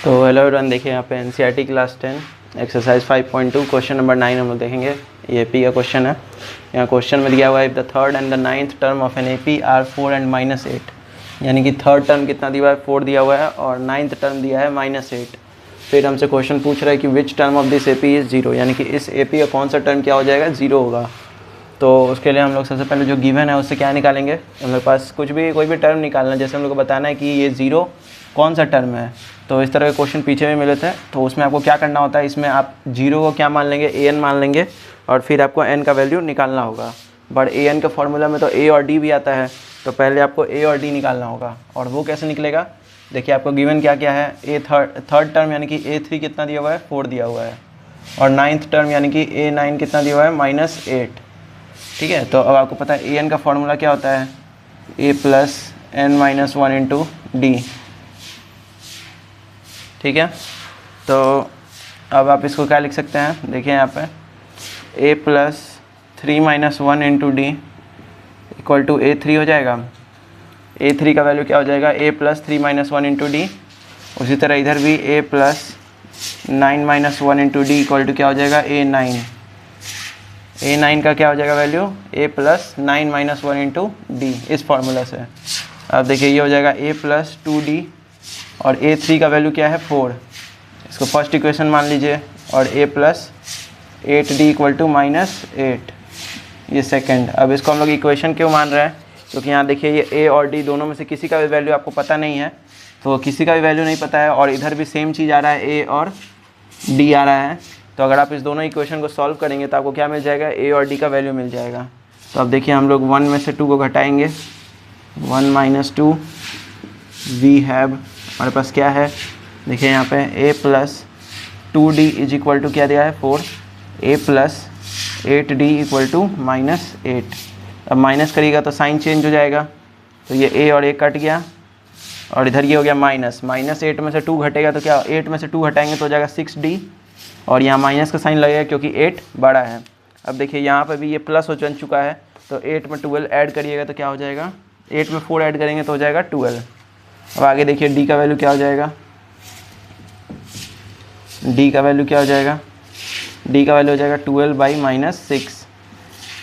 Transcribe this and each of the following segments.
तो hello everyone, देखिए यहाँ पे NCERT class 10 exercise 5.2 question number 9 हम लोग देखेंगे। ये एपी का क्वेश्चन है। यहाँ क्वेश्चन में दिया हुआ है, the third and the ninth term of an AP are 4 and -8। यानी कि थर्ड टर्म कितना दिया हुआ है, 4 दिया हुआ है, और नाइन्थ टर्म दिया है -8। फिर हमसे क्वेश्चन पूछ रहा है कि which term of this AP is 0, यानी कि इस एपी का कौन सा टर्म क्या हो जाएगा, 0 होगा। तो उसके लिए हम लोग सबसे पहले जो गिवन है उससे क्या निकालेंगे, हम लोग पास कुछ भी कोई भी टर्म निकालना है। जैसे हम लोग को बताना है कि ये 0 कौन सा टर्म है, तो इस तरह के क्वेश्चन पीछे भी मिले थे। तो उसमें आपको क्या करना होता है, इसमें आप 0 को क्या मान लेंगे, an मान लेंगे, और फिर आपको n का वैल्यू निकालना होगा। बट an के फॉर्मूला में तो a और d भी आता है, तो पहले आपको a और d निकालना होगा। और वो कैसे निकलेगा, देखिए आपको गिवन क्या क्या है, थर्ड टर्म यानी कि a3 कितना दिया हुआ है, 4 दिया हुआ है, और नाइन्थ टर्म यानी कि a9 कितना दिया हुआ है, -8। ठीक है, तो अब आपको पता है an का फॉर्मूला क्या होता है, a + n-1 इंटू डी। ठीक है, तो अब आप इसको क्या लिख सकते हैं, देखिए यहाँ पे a + 3 - 1 into d equal to a3 हो जाएगा। a3 का वैल्यू क्या हो जाएगा, a + 3 - 1 इंटू डी। उसी तरह इधर भी a + 9 - 1 into d equal to क्या हो जाएगा, a9। a9 का क्या हो जाएगा वैल्यू, a + 9 - 1 इंटू डी, इस फार्मूला से। अब देखिए ये हो जाएगा a + 2d, और a3 का वैल्यू क्या है, 4। इसको फर्स्ट इक्वेशन मान लीजिए, और a + 8d इक्वल टू -8, ये सेकंड। अब इसको हम लोग इक्वेशन क्यों मान रहे हैं, क्योंकि यहाँ देखिए ये a और d दोनों में से किसी का भी वैल्यू आपको पता नहीं है, तो किसी का भी वैल्यू नहीं पता है, और इधर भी सेम चीज़ आ रहा है, a और d आ रहा है। तो अगर आप इस दोनों इक्वेशन को सॉल्व करेंगे तो आपको क्या मिल जाएगा, a और d का वैल्यू मिल जाएगा। तो अब देखिए हम लोग 1 में से 2 को घटाएंगे, 1 - 2 वी हैव, हमारे पास क्या है, देखिए यहाँ पे a + 2d is equal to क्या दिया है, 4। a + 8d equal to -8। अब माइनस करिएगा तो साइन चेंज हो जाएगा, तो ये a और a कट गया, और इधर ये हो गया -8 में से 2 घटेगा तो क्या, 8 में से 2 हटाएंगे तो हो जाएगा 6d, और यहाँ माइनस का साइन लगेगा क्योंकि 8 बड़ा है। अब देखिए यहाँ पर भी ये प्लस हो चुका है, तो 8 में 12 ऐड करिएगा तो क्या हो जाएगा, 8 में 4 ऐड करेंगे तो हो जाएगा 12। अब आगे देखिए d का वैल्यू क्या हो जाएगा, d का वैल्यू क्या हो जाएगा, d का वैल्यू हो जाएगा 12/-6,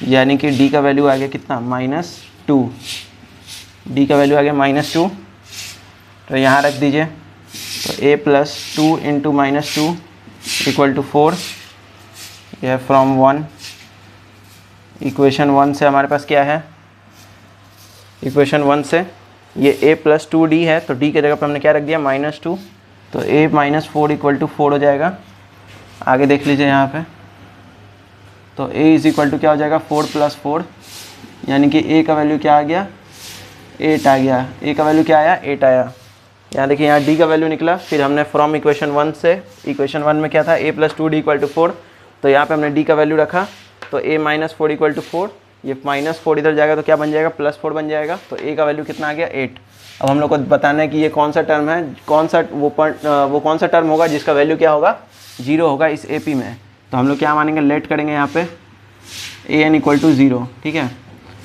यानी कि d का वैल्यू आ गया कितना, -2। d का वैल्यू आ गया -2, तो यहाँ रख दीजिए। तो a + 2 इंटू -2 इक्वल टू 4, यह फ्रॉम 1। इक्वेशन 1 से हमारे पास क्या है, इक्वेशन 1 से ये a + 2d है, तो d की जगह पर हमने क्या रख दिया, -2, तो a - 4 इक्वल टू 4 हो जाएगा। आगे देख लीजिए यहाँ पे, तो a इज इक्वल टू क्या हो जाएगा, 4 + 4, यानी कि a का वैल्यू क्या आ गया, 8 आ गया। a का वैल्यू क्या आया, 8 आया। यहाँ देखिए यहाँ d का वैल्यू निकला। फिर हमने फ्रॉम इक्वेशन 1 से, इक्वेशन 1 में क्या था, a + 2d इक्वल टू 4, तो यहाँ पे हमने d का वैल्यू रखा, तो a - 4 इक्वल टू 4, ये -4 इधर जाएगा तो क्या बन जाएगा, +4 बन जाएगा। तो a का वैल्यू कितना आ गया, 8। अब हम लोग को बताना है कि ये कौन सा टर्म है, कौन सा वो कौन सा टर्म होगा जिसका वैल्यू क्या होगा, 0 होगा इस एपी में। तो हम लोग क्या मानेंगे, लेट करेंगे यहाँ पे an इक्वल टू 0। ठीक है,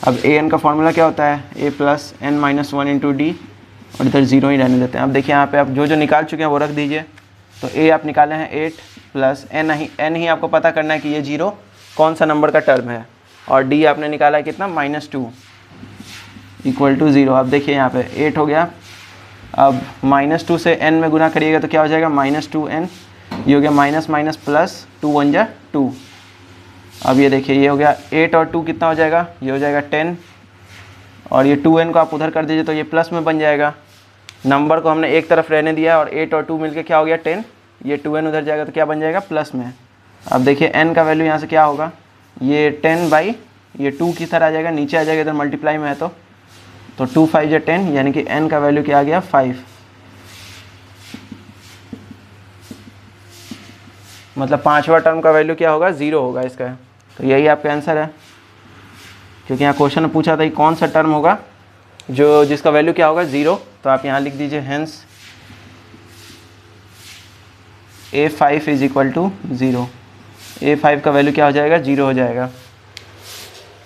अब an का फॉर्मूला क्या होता है, a + n-1 इंटू डी, और इधर 0 ही रहने देते हैं। अब देखिए यहाँ पे आप जो जो निकाल चुके हैं वो रख दीजिए। तो a आप निकाले हैं 8 + n ही आपको पता करना है कि ये 0 कौन सा नंबर का टर्म है, और d आपने निकाला है कितना, -2 इक्वल टू 0। अब देखिए यहाँ पे 8 हो गया। अब -2 से n में गुना करिएगा तो क्या हो जाएगा, -2n, ये हो गया माइनस प्लस 2 × 1 = 2। अब ये देखिए ये हो गया 8 और 2 कितना हो जाएगा, ये हो जाएगा 10, और ये 2n को आप उधर कर दीजिए तो ये प्लस में बन जाएगा। नंबर को हमने एक तरफ रहने दिया, और 8 और 2 मिलके क्या हो गया, 10, ये 2n उधर जाएगा तो क्या बन जाएगा, प्लस में। अब देखिए n का वैल्यू यहाँ से क्या होगा, ये 10 ये 2 की तरह आ जाएगा, नीचे आ जाएगा, इधर मल्टीप्लाई में है तो 2 × 5 = 10, यानी कि n का वैल्यू क्या आ गया, 5। मतलब 5वां टर्म का वैल्यू क्या होगा, 0 होगा इसका। तो यही आपका आंसर है, क्योंकि यहाँ क्वेश्चन में पूछा था कि कौन सा टर्म होगा जो जिसका वैल्यू क्या होगा, 0। तो आप यहाँ लिख दीजिए hence a5 is equal to 0। a5 का वैल्यू क्या हो जाएगा, 0 हो जाएगा।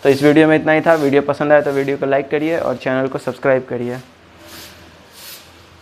तो इस वीडियो में इतना ही था। वीडियो पसंद आया तो वीडियो को लाइक करिए और चैनल को सब्सक्राइब करिए।